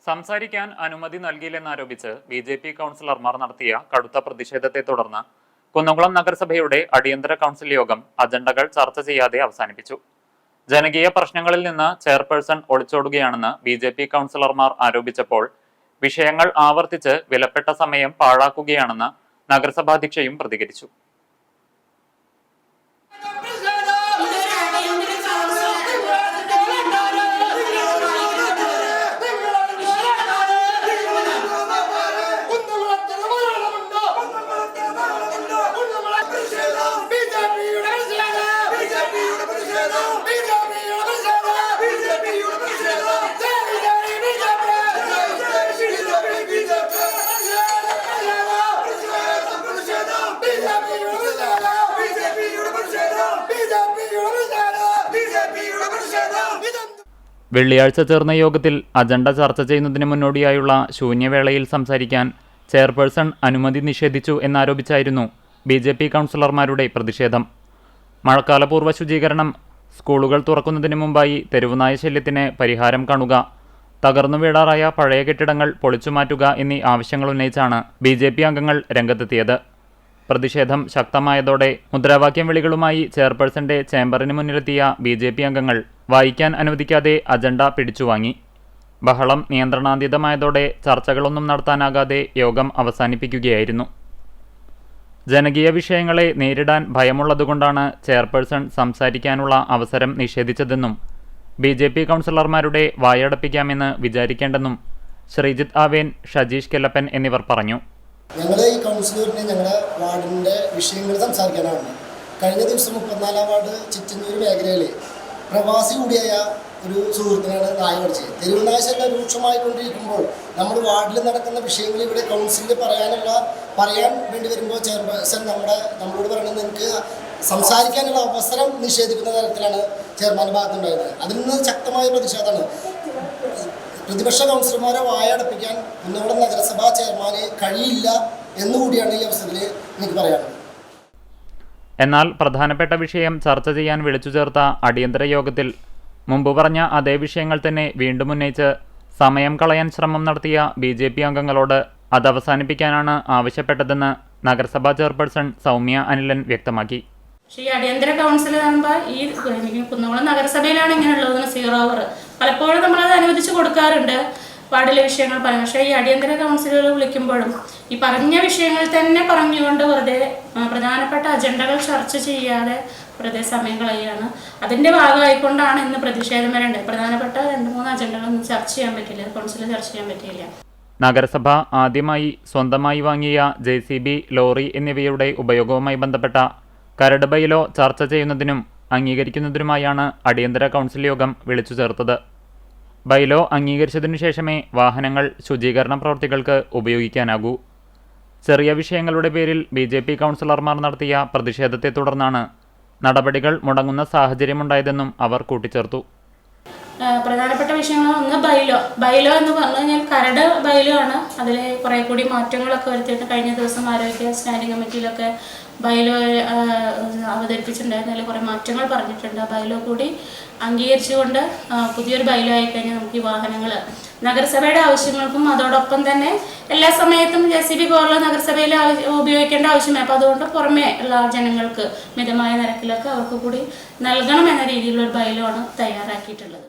സംസാരിക്കാൻ അനുമതി നൽകിയില്ലെന്നാരോപിച്ച് ബി.ജെ.പി. കൗൺസിലർമാർ നടത്തിയ കടുത്ത പ്രതിഷേധത്തെ തുടർന്ന് കുന്നംകുളം നഗരസഭയുടെ അടിയന്തര കൗൺസിൽ യോഗം അജണ്ടകൾ ചർച്ച ചെയ്യാതെ അവസാനിപ്പിച്ചു. ജനകീയ പ്രശ്നങ്ങളിൽ നിന്ന് ചെയർപേഴ്സൺ ഒളിച്ചോടുകയാണെന്ന് ബി.ജെ.പി. കൗൺസിലർമാർ ആരോപിച്ചപ്പോൾ വിഷയങ്ങൾ ആവർത്തിച്ച് വിലപ്പെട്ട സമയം പാഴാക്കുകയാണെന്ന് നഗരസഭാധ്യക്ഷയും പ്രതികരിച്ചു. വെള്ളിയാഴ്ച ചേർന്ന യോഗത്തിൽ അജണ്ട ചർച്ച ചെയ്യുന്നതിന് മുന്നോടിയായുള്ള ശൂന്യവേളയിൽ സംസാരിക്കാൻ ചെയർപേഴ്സൺ അനുമതി നിഷേധിച്ചു എന്നാരോപിച്ചായിരുന്നു ബി.ജെ.പി. കൗൺസിലർമാരുടെ പ്രതിഷേധം. മഴക്കാലപൂർവ്വ ശുചീകരണം, സ്കൂളുകൾ തുറക്കുന്നതിന് മുമ്പായി തെരുവുനായ ശല്യത്തിന് പരിഹാരം കാണുക, തകർന്നു വീഴാറായ പഴയ കെട്ടിടങ്ങൾ പൊളിച്ചുമാറ്റുക എന്നീ ആവശ്യങ്ങൾ ഉന്നയിച്ചാണ് ബി.ജെ.പി. അംഗങ്ങൾ രംഗത്തെത്തിയത്. പ്രതിഷേധം ശക്തമായതോടെ മുദ്രാവാക്യം വിളികളുമായി ചെയർപേഴ്സന്റെ ചേംബറിന് മുന്നിലെത്തിയ ബി.ജെ.പി. അംഗങ്ങൾ വായിക്കാൻ അനുവദിക്കാതെ അജണ്ട പിടിച്ചുവാങ്ങി. ബഹളം നിയന്ത്രണാതീതമായതോടെ ചർച്ചകളൊന്നും നടത്താനാകാതെ യോഗം അവസാനിപ്പിക്കുകയായിരുന്നു. ജനകീയ വിഷയങ്ങളെ നേരിടാൻ ഭയമുള്ളതുകൊണ്ടാണ് ചെയർപേഴ്സൺ സംസാരിക്കാനുള്ള അവസരം നിഷേധിച്ചതെന്നും ബി.ജെ.പി. കൗൺസിലർമാരുടെ വായടപ്പിക്കാമെന്ന് വിചാരിക്കേണ്ടെന്നും ശ്രീജിത്ത് ആവേൻ, ഷജീഷ് കെല്ലപ്പൻ എന്നിവർ പറഞ്ഞു. ഞങ്ങൾ ഈ കൗൺസിലറിനെ ഞങ്ങളുടെ വാർഡിൻ്റെ വിഷയങ്ങൾ സംസാരിക്കാനാണ്. കഴിഞ്ഞ ദിവസം 34-ാം വാർഡ് ചിറ്റന്നൂർ മേഖലയിൽ പ്രവാസി കൂടിയായ ഒരു സുഹൃത്തിനാണ് നായ കടിച്ചത്. തെരുവുനായ ശല്യം രൂക്ഷമായിക്കൊണ്ടിരിക്കുമ്പോൾ നമ്മുടെ വാർഡിൽ നടക്കുന്ന വിഷയങ്ങൾ ഇവിടെ കൗൺസിലിൽ പറയാൻ വേണ്ടി വരുമ്പോൾ ചെയർപേഴ്സൺ നമ്മളോട് പറയുന്നത് നിങ്ങൾക്ക് സംസാരിക്കാനുള്ള അവസരം നിഷേധിക്കുന്ന തരത്തിലാണ് ചെയർമാൻ്റെ ഭാഗത്തുണ്ടായത്. അതിൽ നിന്ന് ശക്തമായ പ്രതിഷേധമാണ്. പ്രതിപക്ഷ കൗൺസിലർമാരെ വായടപ്പിക്കാൻ കുന്നംകുളം നഗരസഭാ ചെയർമാന് കഴിയില്ല എന്നുകൂടിയാണ് ഈ അവസരത്തിൽ എനിക്ക് പറയാനുള്ളത്. എന്നാൽ പ്രധാനപ്പെട്ട വിഷയം ചർച്ച ചെയ്യാൻ വിളിച്ചു ചേർത്ത അടിയന്തര യോഗത്തിൽ മുമ്പ് പറഞ്ഞ അതേ വിഷയങ്ങൾ തന്നെ വീണ്ടും ഉന്നയിച്ച് സമയം കളയാൻ ശ്രമം നടത്തിയ ബി.ജെ.പി. അംഗങ്ങളോട് അത് അവസാനിപ്പിക്കാനാണ് ആവശ്യപ്പെട്ടതെന്ന് നഗരസഭാ ചെയർപേഴ്സൺ സൗമ്യ അനിലൻ വ്യക്തമാക്കി. പക്ഷേ ഈ അടിയന്തര കൗൺസിൽ ആകുമ്പോൾ ഈ കുന്നംകുളം നഗരസഭയിലാണ് ഇങ്ങനെയുള്ളത് 0 അവർ പലപ്പോഴും നമ്മളത് അനുവദിച്ച് കൊടുക്കാറുണ്ട് വാർഡിലെ വിഷയങ്ങൾ പറയാം. പക്ഷേ ഈ അടിയന്തര കൗൺസിലുകൾ വിളിക്കുമ്പോഴും ഈ പറഞ്ഞ വിഷയങ്ങൾ തന്നെ പറഞ്ഞുകൊണ്ട് വെറുതെ പ്രധാനപ്പെട്ട അജണ്ടകൾ ചർച്ച ചെയ്യാതെ വെറുതെ സമയം കളയുകയാണ്. അതിൻ്റെ ഭാഗമായിക്കൊണ്ടാണ് ഇന്ന് പ്രതിഷേധം വരേണ്ടത്. പ്രധാനപ്പെട്ട 2-3 അജണ്ടകളൊന്നും ചർച്ച ചെയ്യാൻ പറ്റില്ല, കൗൺസിലിൽ ചർച്ച ചെയ്യാൻ പറ്റിയില്ല. നഗരസഭ ആദ്യമായി സ്വന്തമായി വാങ്ങിയ JCB, ലോറി എന്നിവയുടെ ഉപയോഗവുമായി ബന്ധപ്പെട്ട കരട് ബൈലോ ചർച്ച ചെയ്യുന്നതിനും അംഗീകരിക്കുന്നതിനുമായാണ് അടിയന്തര കൗൺസിൽ യോഗം വിളിച്ചു ചേർത്തത്. ബൈലോ അംഗീകരിച്ചതിനു ശേഷമേ വാഹനങ്ങൾ ശുചീകരണ പ്രവൃത്തികൾക്ക് ഉപയോഗിക്കാനാകൂ. ചെറിയ വിഷയങ്ങളുടെ പേരിൽ ബി.ജെ.പി. കൗൺസിലർമാർ നടത്തിയ പ്രതിഷേധത്തെ തുടർന്നാണ് നടപടികൾ മുടങ്ങുന്ന സാഹചര്യമുണ്ടായതെന്നും അവർ കൂട്ടിച്ചേർത്തു. പ്രധാനപ്പെട്ട വിഷയങ്ങൾ ഒന്ന് ബൈലോ എന്ന് പറഞ്ഞു കഴിഞ്ഞാൽ കരട് ബൈലോ ആണ്. അതിൽ കുറേ കൂടി മാറ്റങ്ങളൊക്കെ വരുത്തിയിട്ട് കഴിഞ്ഞ ദിവസം ആരോഗ്യ സ്റ്റാൻഡിംഗ് കമ്മിറ്റിയിലൊക്കെ ബൈലോ അവതരിപ്പിച്ചിട്ടുണ്ടായിരുന്നു. അതിൽ കുറേ മാറ്റങ്ങൾ പറഞ്ഞിട്ടുണ്ട്. ബൈലോ കൂടി അംഗീകരിച്ചുകൊണ്ട് പുതിയൊരു ബൈലോ ആയിക്കഴിഞ്ഞാൽ നമുക്ക് ഈ വാഹനങ്ങൾ നഗരസഭയുടെ ആവശ്യങ്ങൾക്കും അതോടൊപ്പം തന്നെ എല്ലാ സമയത്തും JCB പോലുള്ള നഗരസഭയിൽ ഉപയോഗിക്കേണ്ട ആവശ്യമില്ല. അപ്പോൾ അതുകൊണ്ട് പുറമേ ഉള്ള ജനങ്ങൾക്ക് മിതമായ നിരക്കിലൊക്കെ അവർക്ക് കൂടി നൽകണം എന്ന രീതിയിലുള്ള ഒരു ബൈലോ ആണ് തയ്യാറാക്കിയിട്ടുള്ളത്.